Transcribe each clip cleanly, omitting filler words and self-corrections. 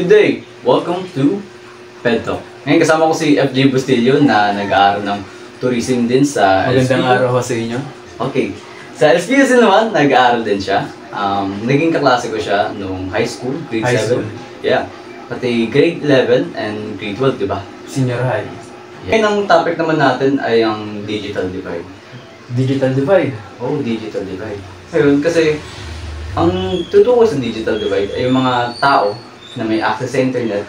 Good day! Welcome to PedTalk. Ngayon kasama ko si FJ Bustillo na nag-aaral ng tourism din sa Magandang SPU. araw ko sa inyo. Okay. Sa SPUC naman, nag-aaral din siya. Naging kaklase ko siya noong high school, grade High 7. school. Yeah. Pati grade 11 and grade 12, di ba? Senior high. Ngayon ang topic naman natin ay ang digital divide. Digital divide. Oh, digital divide. Ayun, kasi ang tutuko sa digital divide ay yung mga tao na may access sa internet,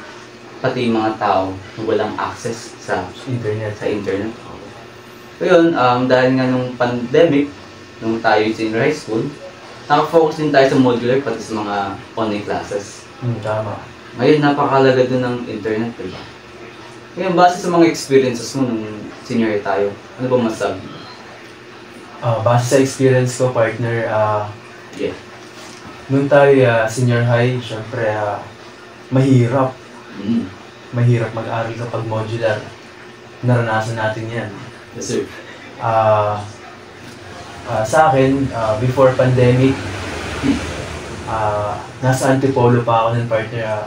pati yung mga tao na walang access sa Internet. internet. Ayun, dahil nga nung pandemic, nung tayo senior high school, nakafocus din tayo sa modular pati sa mga online classes. Tama. Ngayon, napakalaga din ng internet, diba? Ngayon, base sa mga experiences mo nung senior high tayo, ano ba masasabi? Base sa experience ko, partner, Yeah. nung tayo senior high, syempre, mahirap. Mahirap mag-aral kapag modular. Naranasan natin yan. Yes, sir. Sa akin, before pandemic, nasa Antipolo pa ako ng partner.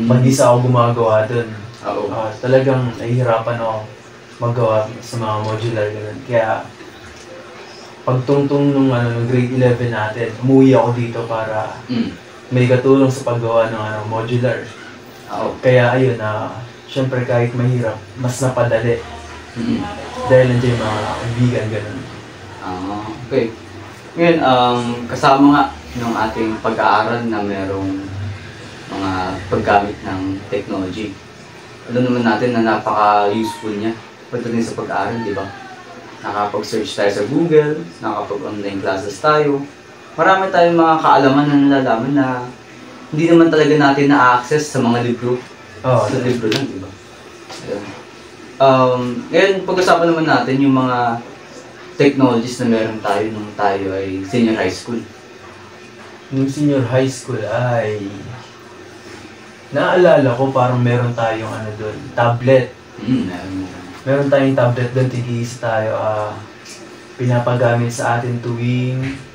Mag-isa ako gumagawa dun. Oo. Talagang nahihirapan ako magawa sa mga modular ganun. Kaya pagtungtong nung grade 11 natin, umuwi ako dito para may katulong sa paggawa ng modular. Oo. Kaya ayun, syempre kahit mahirap, mas napadali. Dahil nandiyan yung mga kaibigan ganun. Okay. Ngayon, kasama nga ng ating pag-aaral na merong mga paggamit ng technology. Alam naman natin na napaka-useful niya pagdating sa pag-aaral, di ba? Nakapag-search tayo sa Google, nakapag-online classes tayo. Marami tayong mga kaalaman na nalalaman na hindi naman talaga natin na-access sa mga libro. Sa libro lang, di ba? Ngayon, pag-usapan naman natin yung mga technologies na meron tayo nung tayo ay senior high school. Nung senior high school ay naalala ko parang meron tayong doon, tablet. Meron tayong tablet doon, tig-iisa tayo. Pinapagamit sa atin tuwing...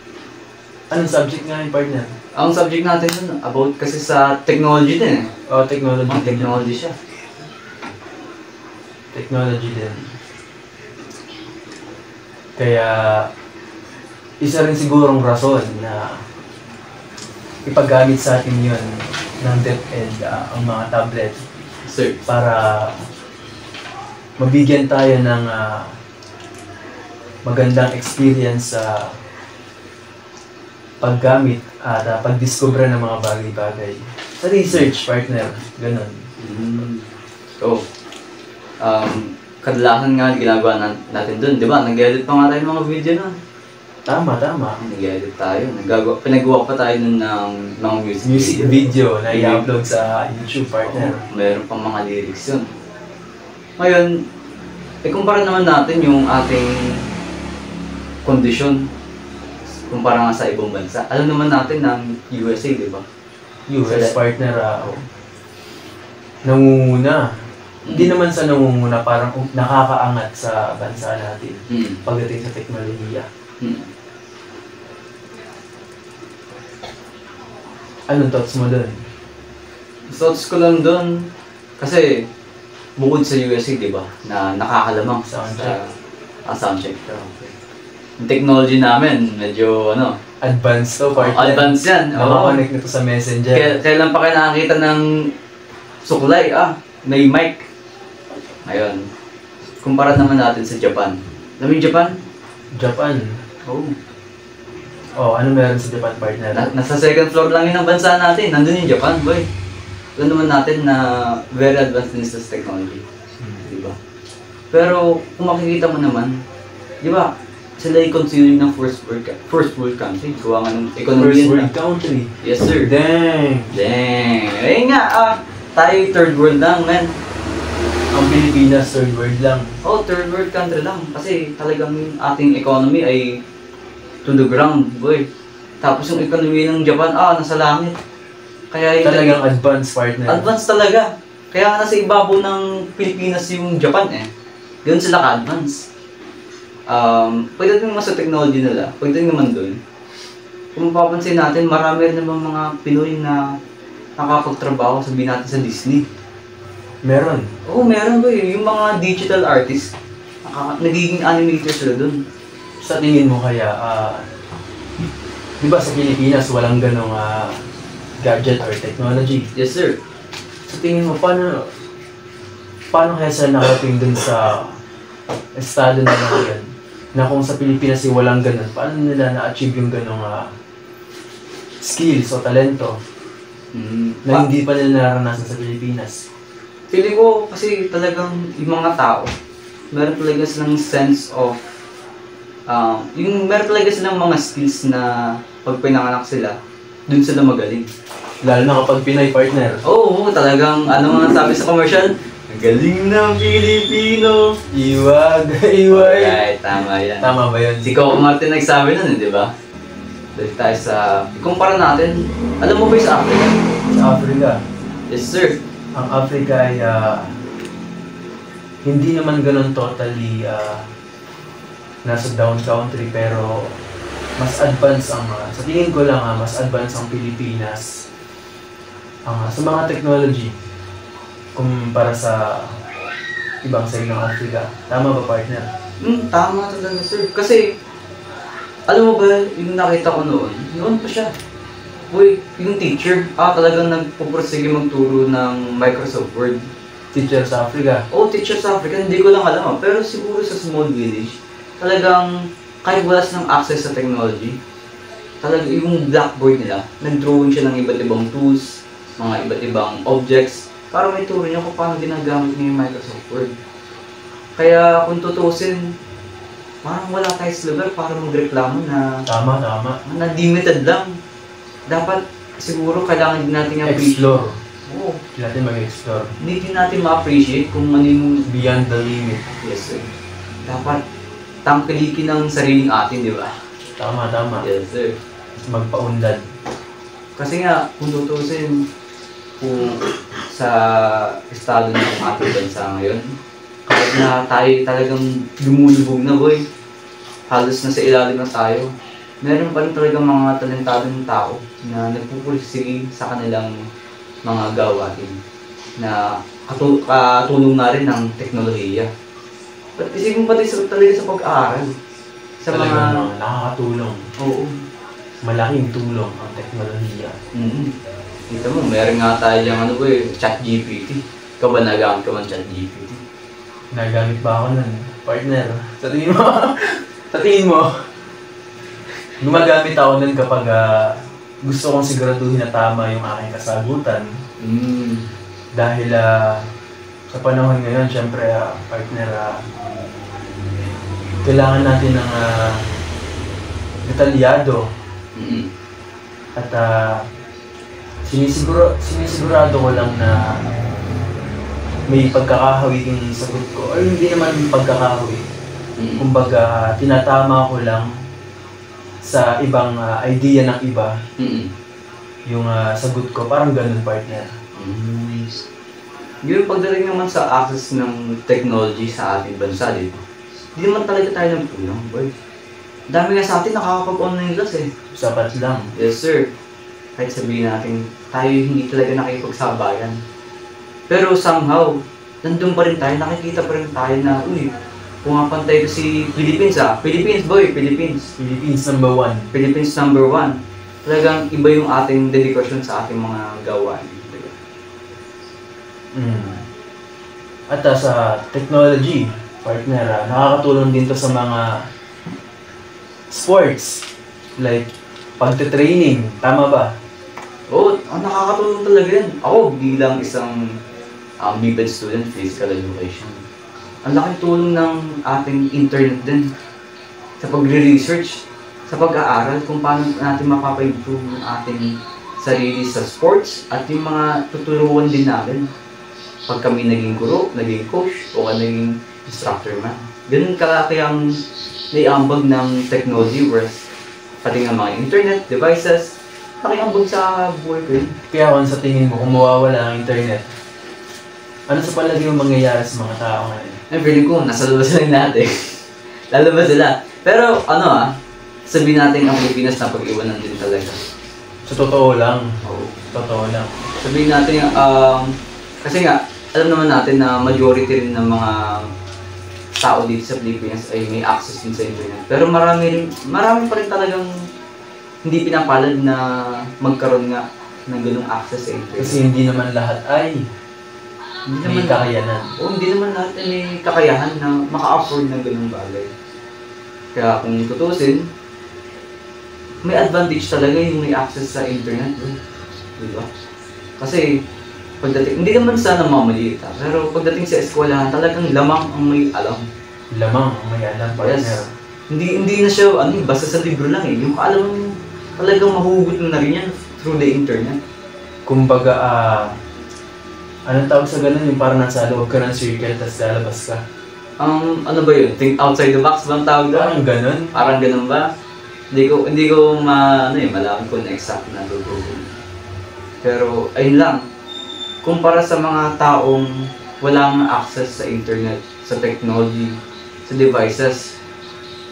Anong subject nga yung partner? Ang subject natin yun, about kasi sa technology din eh. Technology. Technology siya. Technology din. Kaya, isa rin sigurong rason na ipagamit sa atin yun ng DepEd ang mga tablet. Sir. Para mabigyan tayo ng magandang experience sa paggamit at pagdiscover ng mga bagay-bagay. Sa research, partner. Ganun. So, kadalasan nga ginagawa natin dun, di ba? Nag-edit pa nga tayo ng mga video na. Tama. Nag-edit tayo. Pinagawa pa tayo nun ng mga Music video na i-upload sa YouTube, partner. Meron pang mga lyrics yun. Ngayon, kumpara naman natin yung ating kondisyon kumpara nga sa ibang bansa. Alam naman natin ng USA, di ba? US, partner, nangunguna. Hindi naman sa nangunguna, parang nakakaangat sa bansa natin pagdating sa teknolohiya. Anong thoughts mo doon? Thoughts ko lang doon, kasi bukod sa USA, di ba, na nakakalamang Soundcheck. Soundcheck. Okay. Yung technology namin, medyo Advanced to, partner. Advanced yan. Nakakonect nito sa Messenger. Kailan pa kayo nakakita ng suklay? May mic. Ngayon, kumpara naman natin sa Japan. Alam mo yung Japan? Japan. Ano meron sa Japan, partner? Nasa second floor lang yun ang bansa natin. Nandun yung Japan, boy. Alam naman natin na very advanced din sa technology. Diba? Pero kung makikita mo naman, di ba, sila ay considering ng first world country. Gawa nga ng economy. First world country? Yes, sir. Dang! Ayun nga, tayo third world lang, man. Ang Pilipinas, third world lang. Third world country lang. Kasi talagang ating economy ay to the ground, boy. Tapos yung economy ng Japan, nasa langit. Kaya talagang advanced, partner. Advanced talaga. Kaya nasa ibabaw ng Pilipinas yung Japan eh. Ganun sila ka-advance. Pagdating naman sa technology nila, pagdating naman doon, kung mapapansin natin, marami rin namang mga Pinoy na nakapagtrabaho, sabihin natin sa Disney. Meron. Oo, meron boy. Yung mga digital artists, nagiging animator sila dun. Sa tingin mo kaya, di ba sa Pilipinas walang ganong gadget or technology? Yes, sir. Sa tingin mo, paano kaya sila nakarating dun sa estado na ngayon? Na kung sa Pilipinas walang ganon, paano nila na-achieve yung ganong skills o talento na hindi pa nila naranasan sa Pilipinas? Feeling ko kasi talagang yung mga tao, meron talaga silang sense of, meron talaga silang mga skills na pag pinanganak sila, dun sila magaling. Lalo na kapag Pinoy partner. Oo, talagang, ano nga sabi sa commercial, ang galing ng Pilipino. Iwag. Alright, tama yan. Tama ba yun? Si Coco Martin nagsabi nun, di ba? Dahil tayo sa, ikumpara natin, alam mo ba yung sa Africa? Sa Africa. Yes, sir. Ang Africa ay hindi naman ganun totally nasa down country, pero mas advanced ang, sa tingin ko lang mas advanced ang Pilipinas sa mga technology kumpara sa ibang side ng Africa. Tama ba, partner? Tama talaga, sir. Kasi, alam mo ba, yung nakita ko noon pa siya. Uy, yung teacher, talagang nagpupursige magturo ng Microsoft Word. Teacher sa Africa? Oo, teacher sa Africa. Hindi ko lang alam. Pero siguro sa small village, talagang kahit wala silang access sa technology, talagang yung blackboard nila, nag-drawing siya ng iba't ibang tools, mga iba't ibang objects, para may turo niya kung paano ginagamit niya yung Microsoft Word. Kaya kung tutusin, parang wala tayo sa lugar para magreklamo na Tama. na limited lang. Dapat siguro kailangan din natin explore. Oo. Hindi natin mag-explore. Hindi din natin ma-appreciate kung ano yung beyond the limit. Yes, sir. Dapat tangkilikin ng sariling atin, di ba? Tama. Yes, sir. Magpaunlad. Kasi nga, kung tutusin, kung sa estado ng ating bansa ngayon, kahit na tayo talagang lumulubog na, boy, halos na sa ilalim na tayo, meron pa rin talagang mga talentadong tao na nagpupursige sa kanilang mga gawain na katulong na rin ng teknolohiya. At isipin pati talaga sa pag-aaral. Sa talagang nakakatulong. Oo. Malaking tulong ang teknolohiya. Kita mo, meron nga tayo yung ChatGPT. Ikaw ba nagamit ka man ChatGPT? Nagamit ba ako nun? Partner, sa tingin mo, gumagamit ako nun kapag gusto kong siguraduhin na tama yung aking kasagutan. Dahil sa panahon ngayon, syempre, partner, kailangan natin ng detalyado. At sinisigurado ko lang na may pagkakahawi yung sagot ko. Or hindi naman pagkakahawi. Kumbaga, tinatama ko lang sa ibang idea ng iba yung sagot ko. Parang ganun, partner. Yung pagdating naman sa access ng technology sa ating bansa, di ba? Hindi naman talaga tayo nagpulang, boy. Dami nga sa atin nakakapag-online class eh. Sapat lang. Yes, sir. Kahit sabihin natin, tayo hindi talaga nakikipagsabayan. Pero somehow, nandun pa rin tayo, nakikita pa rin tayo na, pumapantay ko si Philippines Philippines, boy, Philippines. Philippines number one. Philippines number one. Talagang iba yung ating dedikasyon sa ating mga gawain. At sa technology, partner, nakakatulong din to sa mga sports. Like, pagte-training. Tama ba? Oo, nakakatulong talaga yan. Ako bilang isang BPED student, physical education. Ang laking tulong ng ating internet din sa pagre-research, sa pag-aaral kung paano natin mapapa-improve yung ating sarili sa sports at yung mga tuturuan din natin pag kami naging guro, naging coach, o naging instructor man. Ganun kalaki ang naiambag ng technology whereas pati nga mga internet, devices, nakiambag sa buhay ko yun. Kaya kung sa tingin mo, kung mawawala ang internet, ano sa palagi yung mangyayari sa mga tao ngayon? Feeling ko, nasa labas lang natin. Lalabas sila. Pero sabihin natin ang Pilipinas na pag-iwanan din talaga. Sa totoo lang. Oo. Totoo lang. Sabihin natin, kasi nga, alam naman natin na majority rin ng mga tao dito sa Pilipinas ay may access din sa internet. Pero marami pa rin talagang hindi pinapalad na magkaroon nga ng ganung access sa internet. Kasi hindi naman lahat ay may kakayanan. Hindi naman lahat ay may kakayahan na maka-afford ng ganung bagay. Kaya kung tutusin, may advantage talaga yung may access sa internet. Diba? Kasi, pagdating, hindi naman sana mamaliit pero pagdating sa eskwelahan, talagang lamang ang may alam. Lamang ang may alam, partner. Yes. Hindi na siya, basta sa libro lang eh. Yung kaalam talagang mahuhugot mo na rin yan through the internet. Kumbaga, anong tawag sa ganun? Yung parang nasa loob ka ng circle, tapos lalabas ka. Ano ba yun? Think outside the box bang tawag doon? Parang ganun? Parang ganun ba? Hindi ko malaman kung exact na tutusin. Pero, ayun lang. Kumpara sa mga taong walang access sa internet, sa technology, sa devices,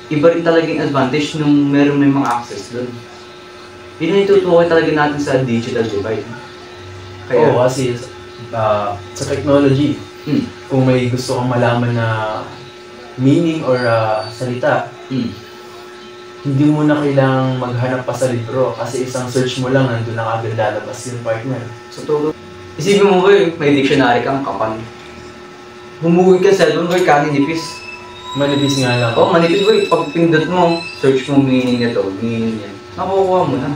iba rin talaga yung advantage nung meron may mga access doon. Yun ang itutukoy talaga natin sa digital divide. Kaya, oo, kasi sa technology, kung may gusto kang malaman na meaning or salita, hindi mo na kailangang maghanap pa sa libro kasi isang search mo lang, nandun na agad lalabas yung partner. So, isipin mo ba may dictionary kang kapan? Humuwi ka sa cellphone boy, kaninipis. Manipis nga lang. Manipis boy. Pag pindot mo, search mo meaning nito, meaning yan. Nakukuha mo na.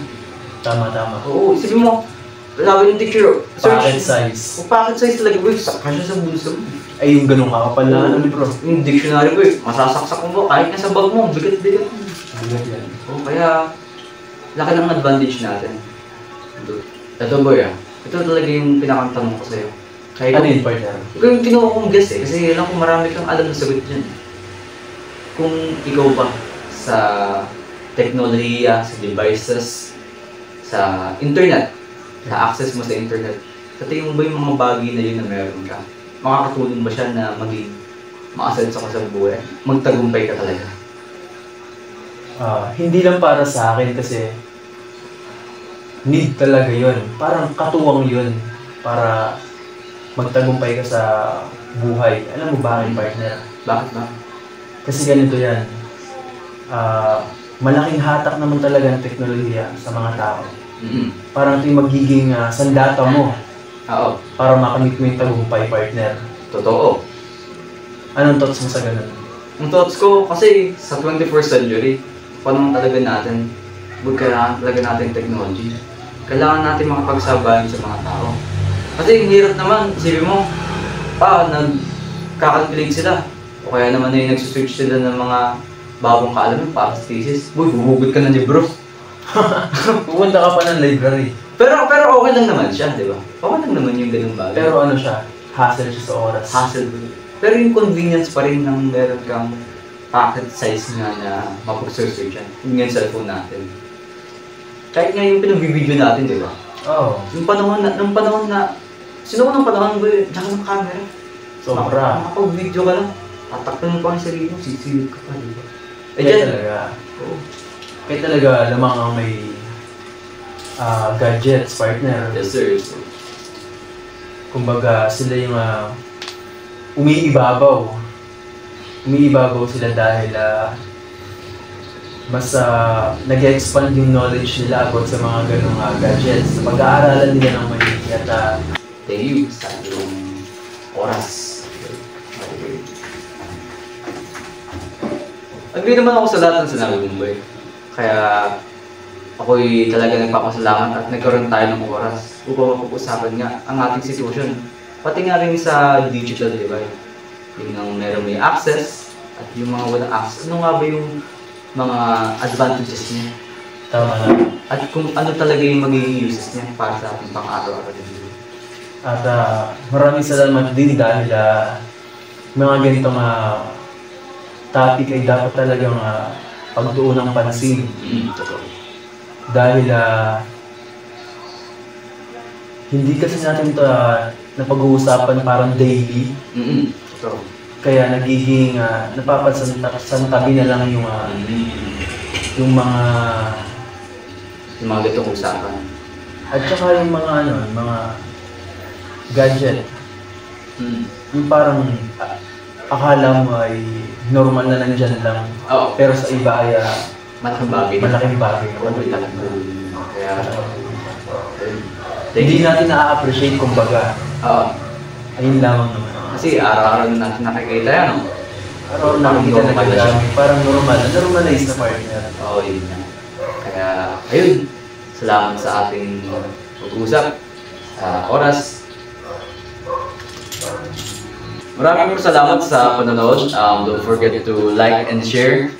Tama. Oo, isipin mo, sabi ng teacher, packet size. Packet size talaga boy, kasya sa bulsa mo. Ay, yung ganun kakapal na libro. Yung dictionary boy, masasaksak mo kahit nasa bag mo, bigat-bigat mo. Bigat yan. Kaya, laki ng advantage natin. Ito boy ito talaga yung pinakatanong ko sa'yo. Ano yun, partner? Ito yung kinuha kong guess kasi alam ko marami kang alam na sagot dyan. Kung ikaw ba sa teknolohiya, sa devices, sa internet, sa access mo sa internet, sa tingin mo ba yung mga bagay na yun na meron ka? Makakatulong ba siya na maging makasenso ka sa buhay? Magtagumpay ka talaga? Hindi lang para sa akin kasi need talaga yun. Parang katuwang yun para magtagumpay ka sa buhay. Alam mo ba aking partner? Bakit ba? Kasi ganito yan. Malaking hatak naman talaga ng teknolohiya sa mga tao. Parang ito yung magiging sandata mo. Oo. Para makamit mo yung tagumpay, partner. Totoo. Anong thoughts mo sa ganun? Ang thoughts ko, kasi sa 21st century, panahon talaga natin, kailangan talaga natin technology. Kailangan natin makapagsabayan sa mga tao. Kasi hirap naman, isipin mo, nagkakalculate sila. O kaya naman ay nagsusearch sila ng mga bagong kaalaman para sa thesis. Huhugot ka ng libro. Pupunta ka pa ng library. Pero okay lang naman siya, di ba? Okay lang naman yung ganung bagay. Pero ano siya? Hassle siya sa oras. Hassle. Pero yung convenience pa rin ng meron kang packet size nga na mapag-search yan. Yung cellphone natin. Kahit nga yung pinag-video natin, di ba? Oo. Yung panahon na, sino ko ng panahon ba yun? Tsaka ng camera. Sobra. Makapag-video ka lang. Tatakpan mo pa ang sarili mo, sisilip ka pa, di ba? Kaya talaga. Oo. Kaya talaga lamang ang may gadgets, partner. Yes, sir. Kumbaga, sila yung umiibabaw. Umiibabaw sila dahil mas nag-expand yung knowledge nila about sa mga ganong gadgets. Sa pag-aaralan nila ng maigi at they use sa yung oras. Agree naman ako sa lahat ng sinabi mo, boy. Kaya ako'y talaga nagpapasalamat at nagkaroon tayo ng oras upang mapag-usapan nga ang ating sitwasyon. Pati nga rin sa digital divide. Yung ang meron may access at yung mga walang access. Ano nga ba yung mga advantages niya? tama na. At kung ano talaga yung magiging uses niya para sa ating pang-araw-araw na buhay. At maraming salamat din dahil mga ganitong topic ay dapat talagang pagtuon ng pansin. Totoo. Dahil hindi kasi natin ito napag-uusapan parang daily. Totoo. Kaya nagiging napapansantabi na lang yung mga Yung mga ganitong usapan. At saka yung mga ano, yung mga gadget. Yung parang akala mo ay normal na nandyan lang. Oo. Pero sa iba ay Malaking bagay. malaking bagay. Kaya, Hindi natin na-appreciate kumbaga. Oo. Ayun lamang naman. Kasi araw-araw na natin nakikita yan, no? Araw nakikita na gagamit. Parang normal. Normalize na partner. Oo, yun na. Kaya, ayun. Salamat sa ating pag-uusap. Oras. Maraming salamat sa panonood. Don't forget to like and share.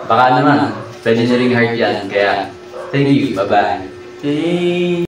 Baka naman, pwede nyo ring heart yan. Kaya, thank you. Bye-bye. Hey!